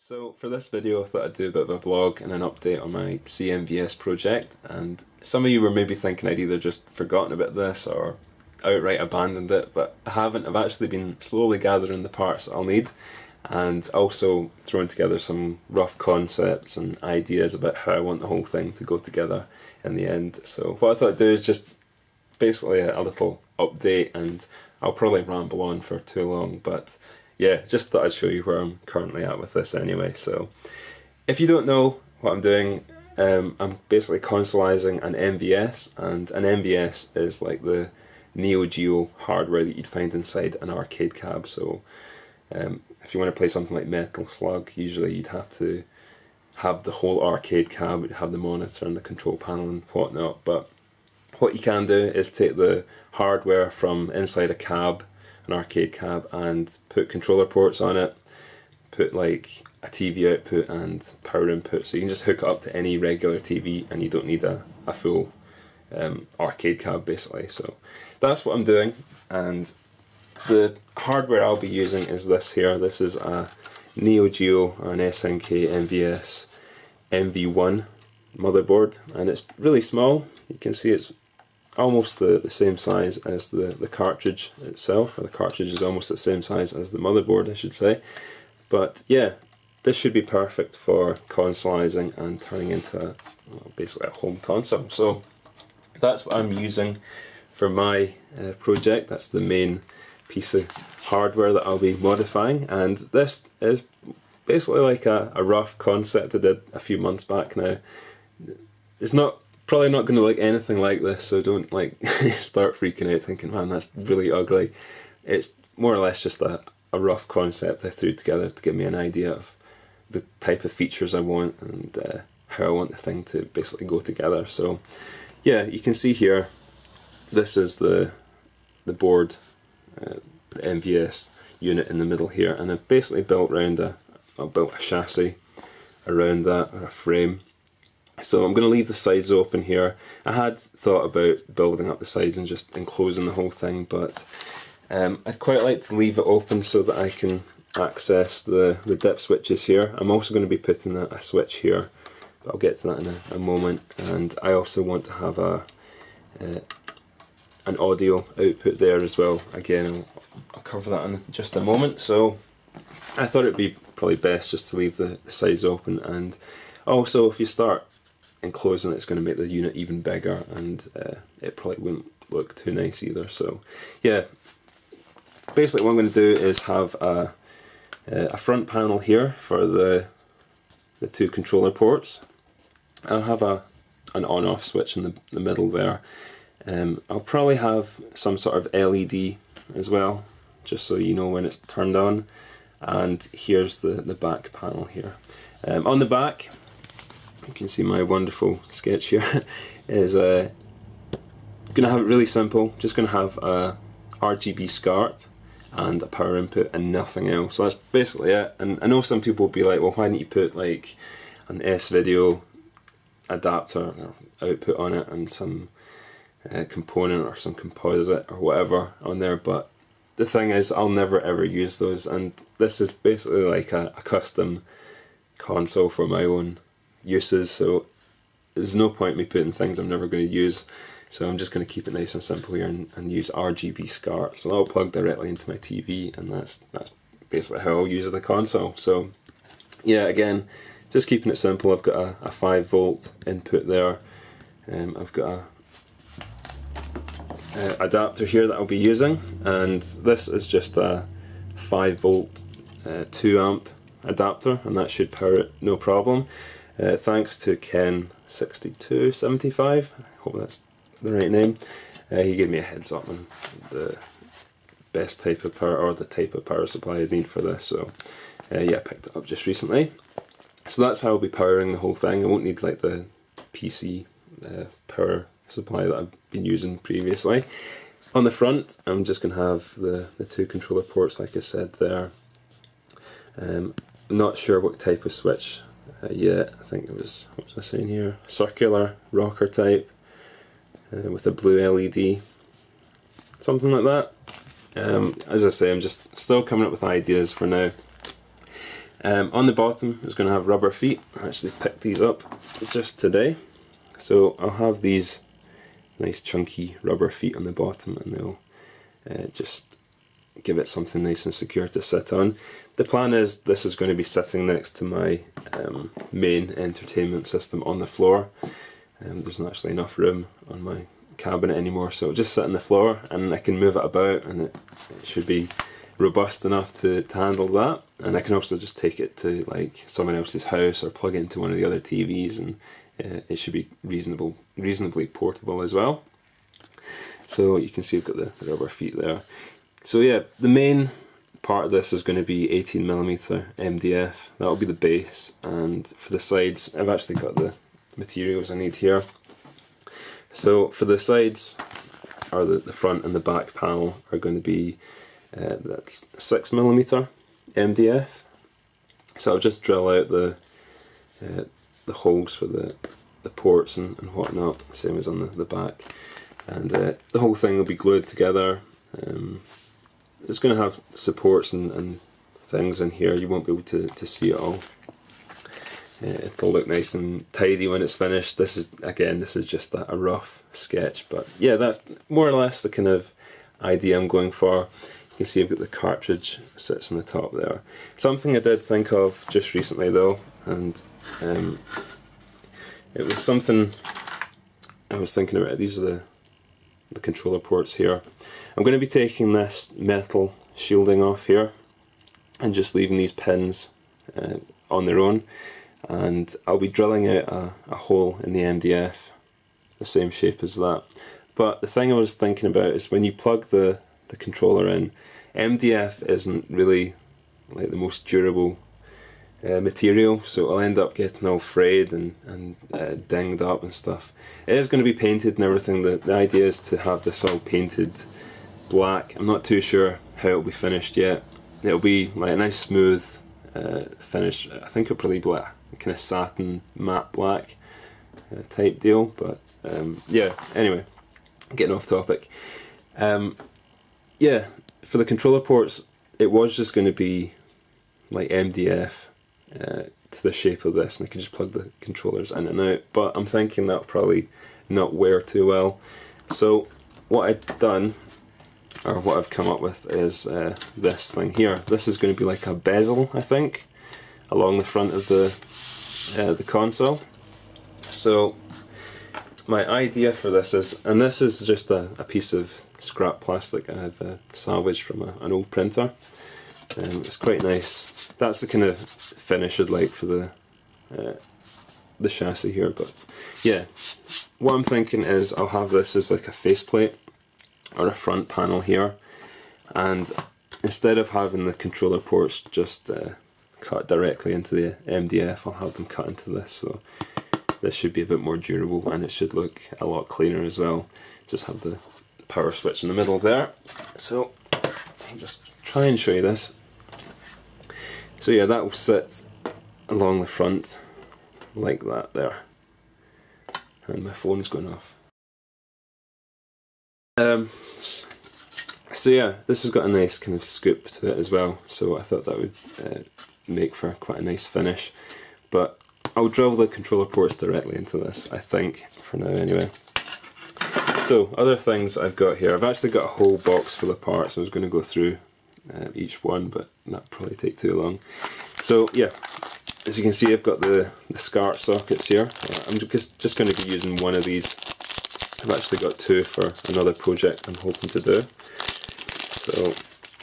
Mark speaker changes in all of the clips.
Speaker 1: So for this video I thought I'd do a bit of a vlog and an update on my CMVS project, and some of you were maybe thinking I'd either just forgotten about this or outright abandoned it, but I haven't. I've actually been slowly gathering the parts I'll need and also throwing together some rough concepts and ideas about how I want the whole thing to go together in the end. So what I thought I'd do is just basically a little update, and I'll probably ramble on for too long, but yeah, just thought I'd show you where I'm currently at with this anyway. So if you don't know what I'm doing, I'm basically consoleizing an MVS, and an MVS is like the Neo Geo hardware that you'd find inside an arcade cab. So if you want to play something like Metal Slug, usually you'd have to have the whole arcade cab, you'd have the monitor and the control panel and whatnot. But what you can do is take the hardware from inside a cab, an arcade cab, and put controller ports on it, put like a TV output and power input, so you can just hook it up to any regular TV and you don't need a full arcade cab basically. So that's what I'm doing, and the hardware I'll be using is this here. This is a Neo Geo or an SNK MVS MV1 motherboard, and it's really small. You can see it's almost the same size as the cartridge itself, or the cartridge is almost the same size as the motherboard, I should say. But yeah, this should be perfect for consoleizing and turning into basically a home console. So that's what I'm using for my project. That's the main piece of hardware that I'll be modifying, and this is basically like a rough concept I did a few months back now. It's probably not going to look anything like this, so don't like start freaking out thinking, man, that's really ugly. It's more or less just a rough concept I threw together to give me an idea of the type of features I want and how I want the thing to basically go together. So yeah, you can see here, this is the board, the MVS unit in the middle here, and I've basically built a chassis around that, or a frame. So I'm going to leave the sides open here. I had thought about building up the sides and just enclosing the whole thing, but I'd quite like to leave it open so that I can access the dip switches here. I'm also going to be putting a switch here, but I'll get to that in a moment. And I also want to have an audio output there as well. Again, I'll cover that in just a moment. So I thought it'd be probably best just to leave the sides open, and also if you start enclosing it, it's going to make the unit even bigger, and it probably wouldn't look too nice either. So yeah, basically what I'm going to do is have a front panel here for the two controller ports. I'll have an on-off switch in the middle there. I'll probably have some sort of LED as well, just so you know when it's turned on. And here's the back panel here. On the back, you can see my wonderful sketch here, is going to have it really simple. Just going to have a RGB SCART and a power input and nothing else. So that's basically it. And I know some people will be like, well, why didn't you put like an S-video adapter or output on it and some component or some composite or whatever on there? But the thing is, I'll never ever use those, and this is basically like a custom console for my own uses, so there's no point me putting things I'm never going to use. So I'm just going to keep it nice and simple here and use RGB SCART. So I'll plug directly into my TV, and that's basically how I'll use the console. So yeah, again, just keeping it simple. I've got a 5-volt input there. I've got a adapter here that I'll be using, and this is just a 5-volt 2-amp adapter, and that should power it no problem. Thanks to Ken6275, I hope that's the right name. He gave me a heads up on the best type of power, or the type of power supply I need for this. So yeah, I picked it up just recently. So that's how I'll be powering the whole thing. I won't need like the PC power supply that I've been using previously. On the front, I'm just going to have the two controller ports like I said there. I'm not sure what type of switch yet. I think it was, what was I saying here? Circular rocker type with a blue LED, something like that. As I say, I'm just still coming up with ideas for now. On the bottom it's going to have rubber feet. I actually picked these up just today. So I'll have these nice chunky rubber feet on the bottom, and they'll just give it something nice and secure to sit on. The plan is this is going to be sitting next to my main entertainment system on the floor. There's not actually enough room on my cabinet anymore, so it'll just sit on the floor and I can move it about, and it should be robust enough to handle that. And I can also just take it to like someone else's house or plug it into one of the other TVs, and it should be reasonably portable as well. So you can see I've got the rubber feet there. So yeah, the main part of this is going to be 18mm MDF. That'll be the base, and for the sides I've actually got the materials I need here. So for the sides, or the front and the back panel, are going to be that's 6mm MDF. So I'll just drill out the holes for the ports and whatnot, same as on the back, and the whole thing will be glued together. It's going to have supports and things in here. You won't be able to see it all. It'll look nice and tidy when it's finished. This is just a rough sketch, but yeah, that's more or less the kind of idea I'm going for. You can see I've got the cartridge sits on the top there. Something I did think of just recently though, and it was something I was thinking about. These are the controller ports here. I'm going to be taking this metal shielding off here and just leaving these pins on their own, and I'll be drilling out a hole in the MDF the same shape as that. But the thing I was thinking about is when you plug the controller in, MDF isn't really like the most durable material, so it'll end up getting all frayed and dinged up and stuff. It is going to be painted and everything. The idea is to have this all painted black. I'm not too sure how it'll be finished yet. It'll be like a nice smooth finish. I think it'll probably be like a kind of satin matte black type deal, but yeah, anyway, getting off topic. Yeah, for the controller ports it was just going to be like MDF to the shape of this, and I could just plug the controllers in and out, but I'm thinking that'll probably not wear too well. So what I've done, or what I've come up with, is this thing here. This is going to be like a bezel, I think, along the front of the console. So my idea for this is, and this is just a piece of scrap plastic I have salvaged from an old printer. It's quite nice. That's the kind of finish I'd like for the chassis here. But yeah, what I'm thinking is I'll have this as like a faceplate or a front panel here, and instead of having the controller ports just cut directly into the MDF, I'll have them cut into this, so this should be a bit more durable and it should look a lot cleaner as well. Just have the power switch in the middle there. So I'll just try and show you this. So yeah, that will sit along the front like that there. And my phone's going off. So yeah, this has got a nice kind of scoop to it as well, so I thought that would make for quite a nice finish. But I'll drill the controller ports directly into this, I think, for now anyway. So, other things I've got here. I've actually got a whole box full of parts. I was going to go through each one, but that'd probably take too long. So yeah, as you can see, I've got the SCART sockets here. I'm just going to be using one of these. I've actually got two for another project I'm hoping to do. So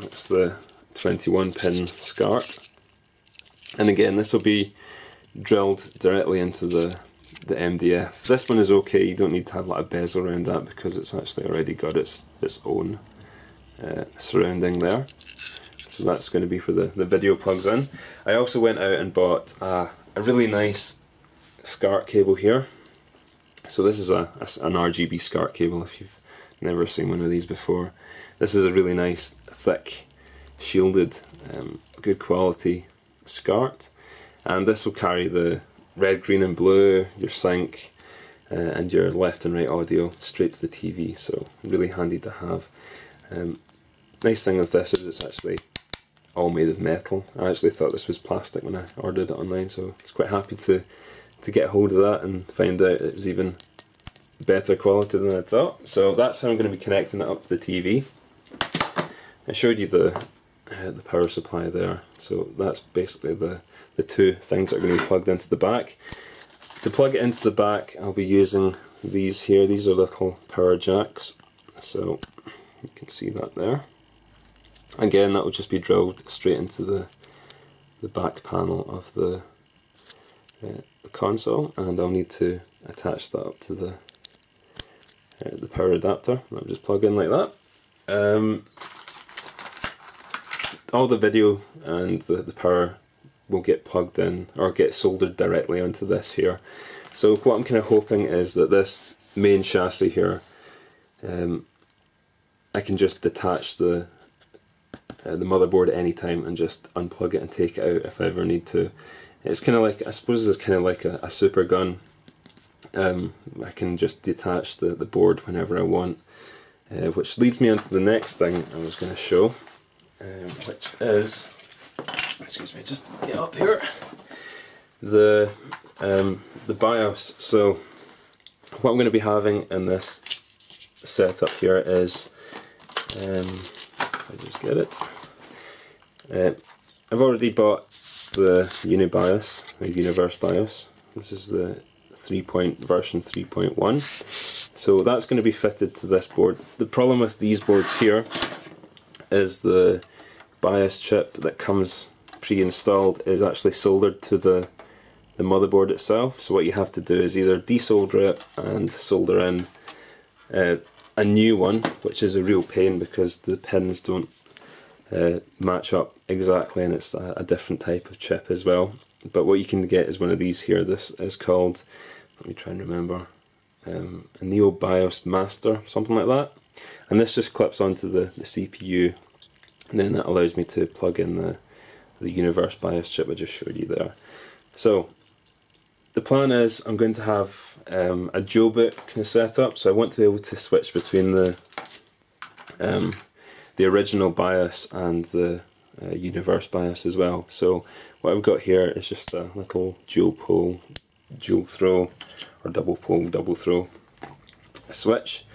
Speaker 1: that's the 21 pin SCART. And again, this will be drilled directly into the MDF. This one is okay, you don't need to have like a bezel around that because it's actually already got its own surrounding there. So that's going to be for the video plugs in. I also went out and bought a really nice SCART cable here. So this is an RGB SCART cable if you've never seen one of these before. This is a really nice, thick, shielded, good quality SCART. And this will carry the red, green and blue, your sync, and your left and right audio straight to the TV, so really handy to have. Nice thing with this is it's actually all made of metal. I actually thought this was plastic when I ordered it online, so I was quite happy to get a hold of that and find out it was even better quality than I thought. So that's how I'm going to be connecting it up to the TV. I showed you the power supply there, so that's basically the two things that are going to be plugged into the back. To plug it into the back, I'll be using these here. These are little power jacks, so you can see that there. Again, that will just be drilled straight into the back panel of the console, and I'll need to attach that up to the power adapter. I'll just plug in like that. All the video and the power will get plugged in or get soldered directly onto this here. So what I'm kind of hoping is that this main chassis here, I can just detach the motherboard at any time and just unplug it and take it out if I ever need to. It's kind of like, I suppose it's kind of like a super gun. I can just detach the board whenever I want, which leads me on to the next thing I was going to show, which is, excuse me, just get up here, the BIOS. So what I'm going to be having in this setup here is, if I just get it, I've already bought the UniBIOS, or Universe BIOS. This is the version 3.1. So that's going to be fitted to this board. The problem with these boards here is the BIOS chip that comes pre-installed is actually soldered to the motherboard itself. So what you have to do is either desolder it and solder in a new one, which is a real pain because the pins don't match up exactly, and it's a different type of chip as well. But what you can get is one of these here. This is called, let me try and remember, a Neo BIOS Master, something like that. And this just clips onto the CPU, and then that allows me to plug in the Universe BIOS chip I just showed you there. So the plan is I'm going to have a dual boot kind of setup, so I want to be able to switch between the original BIOS and the Universe BIOS as well. So what I've got here is just a little dual pole, dual throw, or double pole, double throw switch,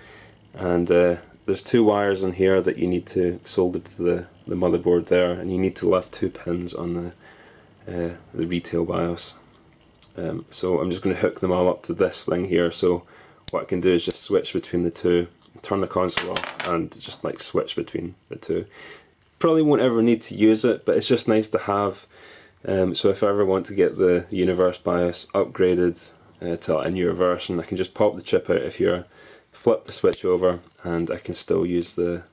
Speaker 1: and there's two wires in here that you need to solder to the motherboard there, and you need to lift two pins on the retail BIOS. So I'm just going to hook them all up to this thing here. So what I can do is just switch between the two, turn the console off, and just like switch between the two. Probably won't ever need to use it, but it's just nice to have. So if I ever want to get the Universe BIOS upgraded to a newer version, I can just pop the chip out of here, flip the switch over, and I can still use the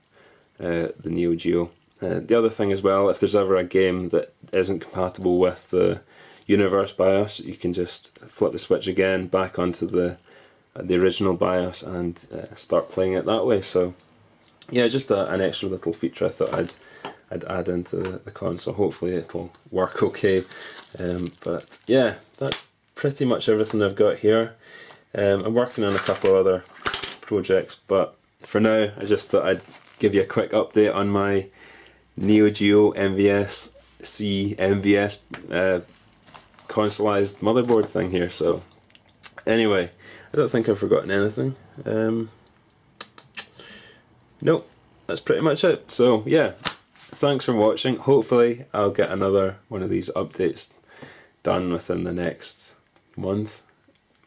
Speaker 1: Neo Geo. The other thing as well, if there's ever a game that isn't compatible with the Universe BIOS, you can just flip the switch again back onto the original BIOS and start playing it that way. So yeah, just an extra little feature I thought I'd add into the console. Hopefully it'll work okay. But yeah, that's pretty much everything I've got here. I'm working on a couple of other projects, but for now I just thought I'd give you a quick update on my Neo Geo CMVS consoleized motherboard thing here. So anyway, I don't think I've forgotten anything. Nope, that's pretty much it. So yeah, thanks for watching. Hopefully I'll get another one of these updates done within the next month,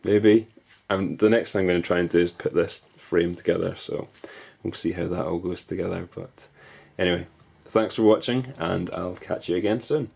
Speaker 1: maybe. The next thing I'm going to try and do is put this frame together, so we'll see how that all goes together. But anyway, thanks for watching, and I'll catch you again soon.